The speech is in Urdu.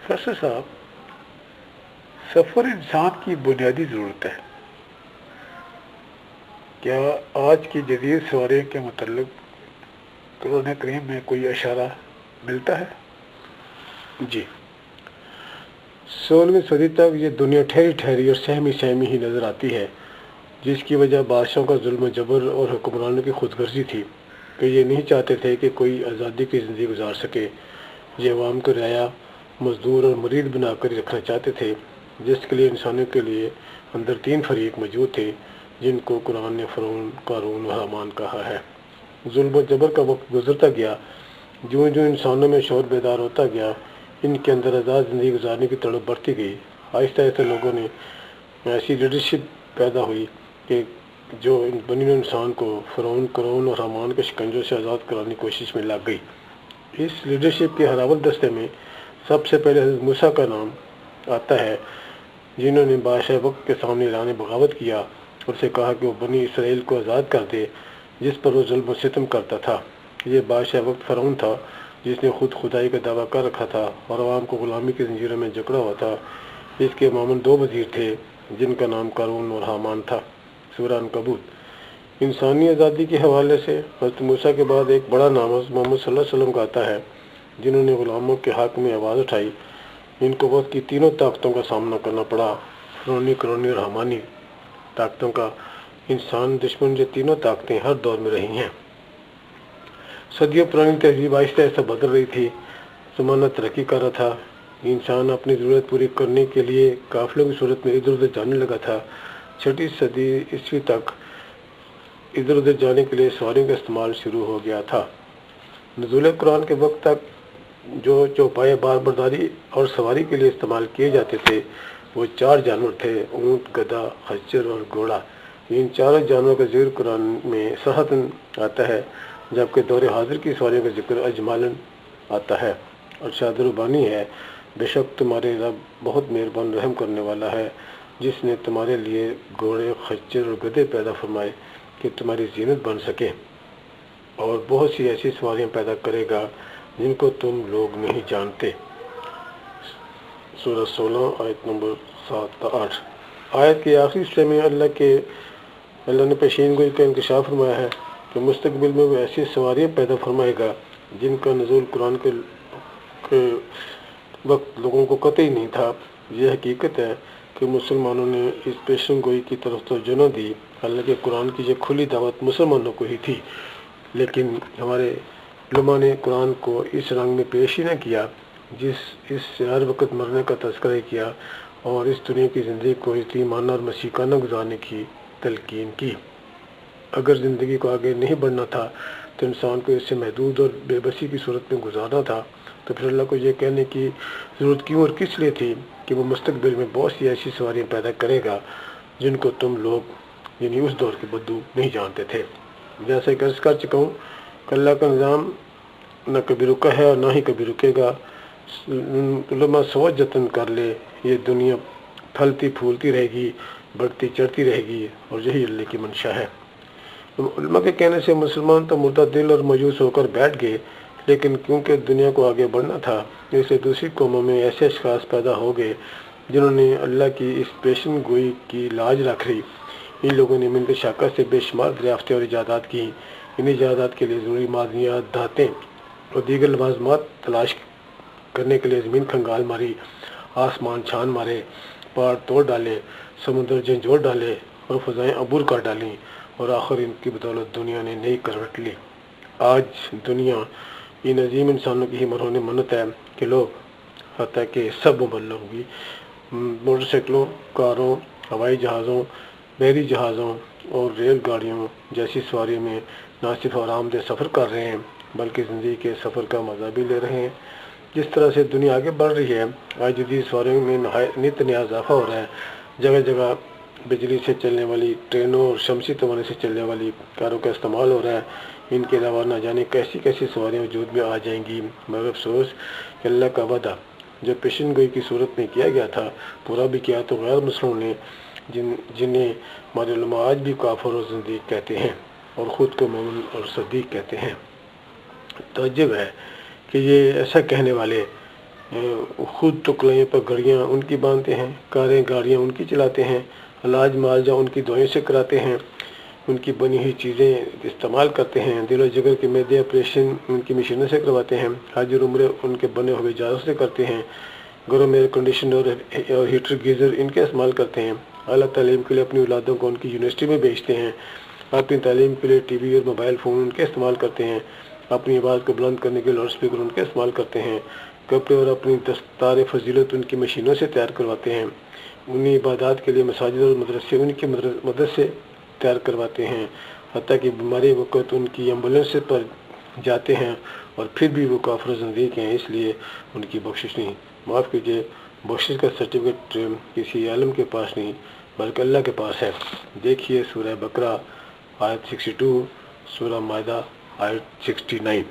فیصل صاحب، سفر انسان کی بنیادی ضرورت ہے. کیا آج کی جدید سواریوں کے متعلق قرآن کریم میں کوئی اشارہ ملتا ہے؟ جی، 16ویں صدی تک یہ دنیا ٹھہری ٹھہری اور سہمی سہمی ہی نظر آتی ہے، جس کی وجہ بادشاہوں کا ظلم و جبر اور حکمرانوں کی خود غرضی تھی کہ یہ نہیں چاہتے تھے کہ کوئی آزادی کی زندگی گزار سکے. یہ عوام کو رعایا، مزدور اور مرید بنا کر ہی رکھنا چاہتے تھے، جس کے لیے انسانوں کے لیے اندر 3 فریق موجود تھے، جن کو قرآن نے فرعون، قارون و حامان کہا ہے. ظلم و جبر کا وقت گزرتا گیا، جوں جوں انسانوں میں شعور بیدار ہوتا گیا، ان کے اندر آزاد زندگی گزارنے کی تڑپ بڑھتی گئی. آہستہ آہستہ لوگوں نے ایسی لیڈرشپ پیدا ہوئی کہ جو بنی نوع انسان کو فرعون، قارون اور حامان کے شکنجوں سے آزاد کرانے کی کوشش میں لگ گئی. اس لیڈرشپ کے ہراول دستے میں سب سے پہلے حضرت موسیٰ کا نام آتا ہے، جنہوں نے بادشاہ وقت کے سامنے اعلان بغاوت کیا اور اسے کہا کہ وہ بنی اسرائیل کو آزاد کر دے جس پر وہ ظلم و ستم کرتا تھا. یہ بادشاہ وقت فرعون تھا، جس نے خود خدائی کا دعویٰ کر رکھا تھا اور عوام کو غلامی کی زنجیروں میں جکڑا ہوا تھا. اس کے معمولاً 2 وزیر تھے، جن کا نام قارون اور حامان تھا. سورہ عنکبوت. انسانی آزادی کے حوالے سے حضرت موسیٰ کے بعد ایک بڑا نام حضرت محمد صلی اللہ علیہ وسلم کا آتا ہے، جنہوں نے غلاموں کے حق میں آواز اٹھائی. ان کو وقت کی تینوں طاقتوں کا سامنا کرنا پڑا، فرعونی، قارونی اور حامانی طاقتوں کا. انسان دشمن یہ تینوں طاقتیں ہر دور میں رہی ہیں. صدیوں پرانی تہذیب آہستہ آہستہ بدل رہی تھی، زمانہ ترقی کر رہا تھا. انسان اپنی ضرورت پوری کرنے کے لیے قافلوں کی صورت میں ادھر ادھر جانے لگا تھا. 6 صدی عیسوی تک ادھر ادھر جانے کے لیے سواریوں کا استعمال شروع ہو گیا تھا. نزول قرآن کے وقت تک جو چوپائے بار برداری اور سواری کے لیے استعمال کیے جاتے تھے وہ 4 جانور تھے: اونٹ، گدھا، خچر اور گھوڑا. ان 4 جانوروں کا ذکر قرآن میں صراحتاً آتا ہے، جبکہ دور حاضر کی سواریوں کا ذکر اجمالاً آتا ہے. ارشاد ربانی ہے: بے شک تمہارے رب بہت مہربان رحم کرنے والا ہے، جس نے تمہارے لیے گھوڑے، خچر اور گدھے پیدا فرمائے کہ تمہاری زینت بن سکے، اور بہت سی ایسی سواریاں پیدا کرے گا جن کو تم لوگ نہیں جانتے. سورہ 16 آیت نمبر 7 تا 8. آیت کے آخری حصے میں اللہ نے پیشین گوئی کا انکشاف فرمایا ہے کہ مستقبل میں وہ ایسی سواریاں پیدا فرمائے گا جن کا نزول قرآن کے وقت لوگوں کو قطعی نہیں تھا. یہ حقیقت ہے کہ مسلمانوں نے اس پیشین گوئی کی طرف توجہ نہ دی، حالانکہ قرآن کی یہ کھلی دعوت مسلمانوں کو ہی تھی، لیکن ہمارے علماء نے قرآن کو اس رنگ میں پیش ہی نہ کیا، اس سے ہر وقت مرنے کا تذکرہ کیا اور اس دنیا کی زندگی کو یتیمانہ اور مسیحانہ گزارنے کی تلقین کی. اگر زندگی کو آگے نہیں بڑھنا تھا تو انسان کو اس سے محدود اور بے بسی کی صورت میں گزارنا تھا، تو پھر اللہ کو یہ کہنے کی ضرورت کیوں اور کس لیے تھی کہ وہ مستقبل میں بہت سی ایسی سواریاں پیدا کرے گا جن کو تم لوگ یعنی اس دور کے بدو نہیں جانتے تھے. جیسے کہ عرض کر چکا ہوں کہ اللہ کا نظام نہ کبھی رکا ہے اور نہ ہی کبھی رکے گا. علماء سوچ جتن کر لے، یہ دنیا پھلتی پھولتی رہے گی، بڑھتی چڑھتی رہے گی، اور یہی اللہ کی منشا ہے. علماء کے کہنے سے مسلمان تو مردہ دل اور مایوس ہو کر بیٹھ گئے، لیکن کیونکہ دنیا کو آگے بڑھنا تھا اس لیے دوسری قوموں میں ایسے اشخاص پیدا ہو گئے جنہوں نے اللہ کی اس پیشن گوئی کی لاج رکھ لی. ان لوگوں نے منت شاکر سے بے شمار دریافتیں اور ایجادات کی. ان ایجادات کے لیے ضروری معدنیات، دھاتیں اور دیگر لوازمات تلاش کرنے کے لیے زمین کھنگال ماری، آسمان چھان مارے، پہاڑ توڑ ڈالے، سمندر جھنجھوڑ ڈالے اور فضائیں عبور کر ڈالیں، اور آخر ان کی بدولت دنیا نے نئی کروٹ لی. آج دنیا ان عظیم انسانوں کی ہی مرہون منت ہے کہ لوگ حتیٰ کہ سب مبلغ بھی موٹر سائیکلوں، کاروں، ہوائی جہازوں، بحری جہازوں اور ریل گاڑیوں جیسی سواریوں میں نہ صرف آرام دہ سفر کر رہے ہیں بلکہ زندگی کے سفر کا مزہ بھی لے رہے ہیں. جس طرح سے دنیا آگے بڑھ رہی ہے، آج جدید سواریوں میں نت نیا اضافہ ہو رہا ہے. جگہ جگہ بجلی سے چلنے والی ٹرینوں اور شمسی توانائی سے چلنے والی کاروں کا استعمال ہو رہا ہے. ان کے علاوہ نہ جانے کیسی کیسی سواریاں وجود میں آ جائیں گی، مگر افسوس کہ اللہ کا وعدہ جو پیشن گوئی کی صورت میں کیا گیا تھا پورا بھی کیا تو غیر مسلموں نے، جنہیں ہمارے علماء آج بھی کافر اور زندیق کہتے ہیں اور خود کو مومن اور صدیق کہتے ہیں. تعجب ہے کہ یہ ایسا کہنے والے خود تو کلائیں پر گھڑیاں ان کی باندھتے ہیں، کاریں گاڑیاں ان کی چلاتے ہیں، علاج معالجہ ان کی دوائیں سے کراتے ہیں، ان کی بنی ہوئی چیزیں استعمال کرتے ہیں، دل و جگر کے میدے آپریشن ان کی مشینوں سے کرواتے ہیں، حج اور عمرے ان کے بنے ہوئے جہازوں سے کرتے ہیں، گھروں میں ایئر کنڈیشنر اور ہیٹر گیزر ان کے استعمال کرتے ہیں، اعلیٰ تعلیم کے لیے اپنی اولادوں کو ان کی یونیورسٹی میں بھیجتے ہیں، اپنی تعلیم کے لیے ٹی وی اور موبائل فون ان کے استعمال کرتے ہیں، اپنی آواز کو بلند کرنے کے لاؤڈ اسپیکر ان کے استعمال کرتے ہیں، کپڑے اور اپنی دستار فضیلت ان کی مشینوں سے تیار کرواتے ہیں، انہیں عبادات کے لیے مساجد اور مدرسے ان کی مدد سے تیار کرواتے ہیں، حتیٰ کہ بیماری وقت ان کی ایمبولینس پر جاتے ہیں اور پھر بھی وہ کافر و زندیق ہیں، اس لیے ان کی بخشش نہیں، معاف کیجیے، بخشش کا سرٹیفکیٹ کسی عالم کے پاس نہیں بلکہ اللہ کے پاس ہے۔ دیکھیے سورہ بقرہ آیت 62، سورہ مائدہ آیت 69۔